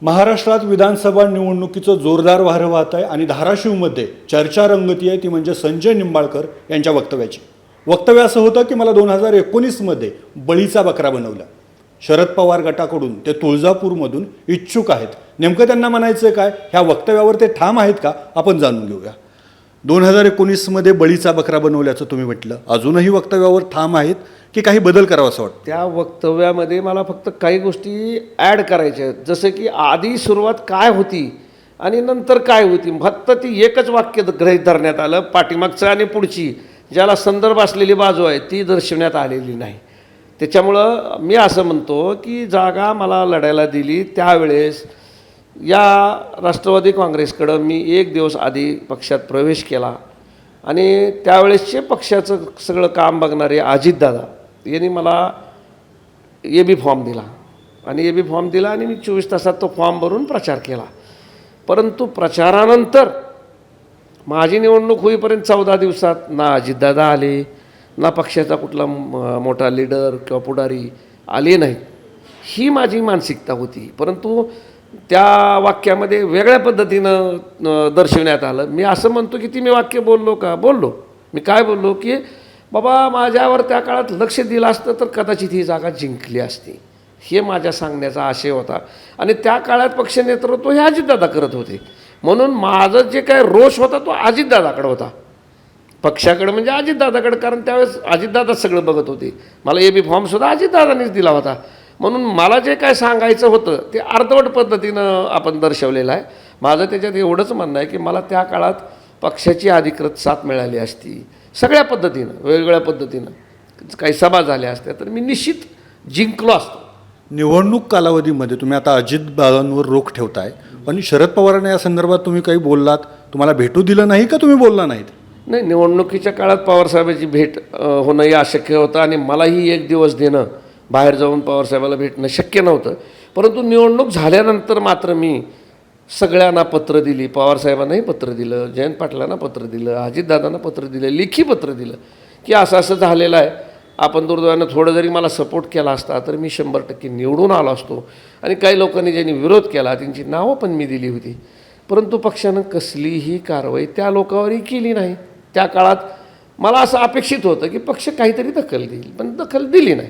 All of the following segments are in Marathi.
महाराष्ट्रात विधानसभा निवडणुकीचं जोरदार वारं वाहत आहे आणि धाराशिवमध्ये चर्चा रंगती आहे ती म्हणजे संजय निंबाळकर यांच्या वक्तव्याची. वक्तव्य असं होतं की मला 2019मध्ये बळीचा बकरा बनवला. शरद पवार गटाकडून ते तुळजापूरमधून इच्छुक आहेत. नेमकं त्यांना म्हणायचं काय, ह्या वक्तव्यावर ते ठाम आहेत का, आपण जाणून घेऊया. 2019मध्ये बळीचा बकरा बनवल्याचं तुम्ही म्हटलं, अजूनही वक्तव्यावर ठाम आहेत की काही बदल करावा असं वाटतं? त्या वक्तव्यामध्ये मला फक्त काही गोष्टी ॲड करायच्या आहेत. जसं की आधी सुरुवात काय होती आणि नंतर काय होती, फक्त ती एकच वाक्य गृहीत धरण्यात आलं. पाठीमागचं आणि पुढची ज्याला संदर्भ असलेली बाजू आहे ती दर्शवण्यात आलेली नाही. त्याच्यामुळं मी असं म्हणतो की जागा मला लढायला दिली त्यावेळेस या राष्ट्रवादी काँग्रेसकडं मी एक दिवस आधी पक्षात प्रवेश केला आणि त्यावेळेसचे पक्षाचं सगळं काम बघणारे अजितदादा यांनी मला ए-बी फॉर्म दिला आणि ए-बी फॉर्म दिला आणि मी 24 तासात तो फॉर्म भरून प्रचार केला. परंतु प्रचारानंतर माझी निवडणूक होईपर्यंत 14 दिवसात ना अजितदादा आले, ना पक्षाचा कुठला मोठा लीडर किंवा पुढारी आले नाहीत. ही माझी मानसिकता होती. परंतु त्या वाक्यामध्ये वेगळ्या पद्धतीनं दर्शवण्यात आलं. मी असं म्हणतो की ती मी वाक्य बोललो का? बोललो. मी काय बोललो की बाबा माझ्यावर त्या काळात लक्ष दिलं असतं तर कदाचित ही जागा जिंकली असती. हे माझ्या सांगण्याचा आशय होता आणि त्या काळात पक्ष नेतृत्व हे अजितदादा करत होते. म्हणून माझं जे काय रोष होता तो अजितदादाकडे होता, पक्षाकडे म्हणजे अजितदादाकडे. कारण त्यावेळेस अजितदादाच सगळं बघत होते. मला ए-बी फॉर्मसुद्धा अजितदादानेच दिला होता. म्हणून मला जे काय सांगायचं होतं ते अर्धवट पद्धतीनं आपण दर्शवलेलं आहे. माझं त्याच्यात एवढंच म्हणणं आहे की मला त्या काळात पक्षाची अधिकृत साथ मिळाली असती, सगळ्या पद्धतीनं वेगवेगळ्या पद्धतीनं काही सभा झाल्या असत्या तर मी निश्चित जिंकलो असतो. निवडणूक कालावधीमध्ये तुम्ही आता अजितदादांवर रोख ठेवताय, पण शरद पवारांना या संदर्भात तुम्ही काही बोललात, तुम्हाला भेटू दिलं नाही का, तुम्ही बोलला नाहीत? नाही, निवडणुकीच्या काळात पवारसाहेबांची भेट होणंही अशक्य होतं आणि मलाही एक दिवस देणं, बाहेर जाऊन पवारसाहेबाला भेटणं शक्य नव्हतं. परंतु निवडणूक झाल्यानंतर मात्र मी सगळ्यांना पत्र दिली. पवारसाहेबांनाही पत्र दिलं, जयंत पाटलांना पत्र दिलं, अजितदादांना पत्र दिलं, लेखी पत्र दिलं की असं असं झालेलं आहे. आपण दुर्दैवानं थोडं जरी मला सपोर्ट केला असता तर मी 100% निवडून आलो असतो. आणि काही लोकांनी ज्यांनी विरोध केला त्यांची नावं पण मी दिली होती. परंतु पक्षानं कसलीही कारवाई त्या लोकांवरही केली नाही. त्या काळात मला असं अपेक्षित होतं की पक्ष काहीतरी दखल देईल, पण दखल दिली नाही.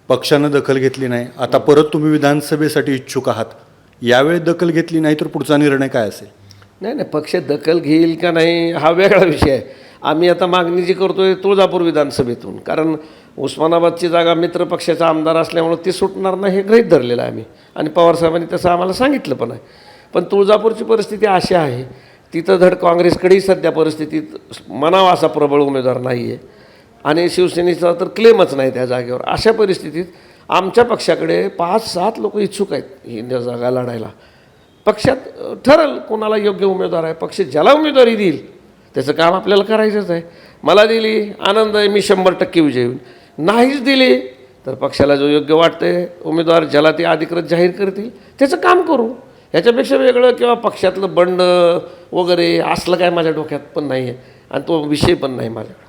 पक्षानं दखल घेतली नाही. आता परत तुम्ही विधानसभेसाठी इच्छुक आहात, यावेळी दखल घेतली नाही तर पुढचा निर्णय काय असेल? नाही, पक्ष दखल घेईल का नाही हा वेगळा विषय आहे. आम्ही आता मागणी जी करतोय तुळजापूर विधानसभेतून, कारण उस्मानाबादची जागा मित्र पक्षाचा आमदार असल्यामुळं ती सुटणार नाही हे गृहीत धरलेलं आहे आम्ही आणि पवारसाहेबांनी तसं आम्हाला सांगितलं पण आहे. पण तुळजापूरची परिस्थिती अशी आहे, तिथं धड काँग्रेसकडेही सध्या परिस्थितीत म्हणावा असा प्रबळ उमेदवार नाही आहे आणि शिवसेनेचा तर क्लेमच नाही त्या जागेवर. अशा परिस्थितीत आमच्या पक्षाकडे 5-7 लोक इच्छुक आहेत ही जागा लढायला. पक्षात ठरल कोणाला योग्य उमेदवार आहे, पक्ष ज्याला उमेदवारी देईल त्याचं काम आपल्याला करायचंच आहे. मला दिली आनंद आहे, मी 100% विजयी होईल. नाहीच दिली तर पक्षाला जो योग्य वाटते उमेदवार ज्याला ते अधिकृत जाहीर करतील त्याचं काम करू. ह्याच्यापेक्षा वेगळं किंवा पक्षातलं बंड वगैरे असलं काय माझ्या डोक्यात पण नाही आहे आणि तो विषय पण नाही माझ्याकडे.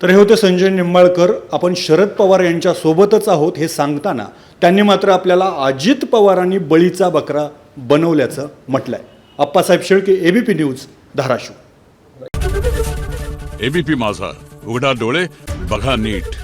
तर हे होते संजय निंबाळकर. आपण शरद पवार यांच्या सोबतच आहोत हे सांगताना त्यांनी मात्र आपल्याला अजित पवारांनी बळीचा बकरा बनवल्याचं म्हटलंय. Appasaheb Shelke, ABP news, Dharashiv. ABP माझा, उघडा डोळे बघा नीट.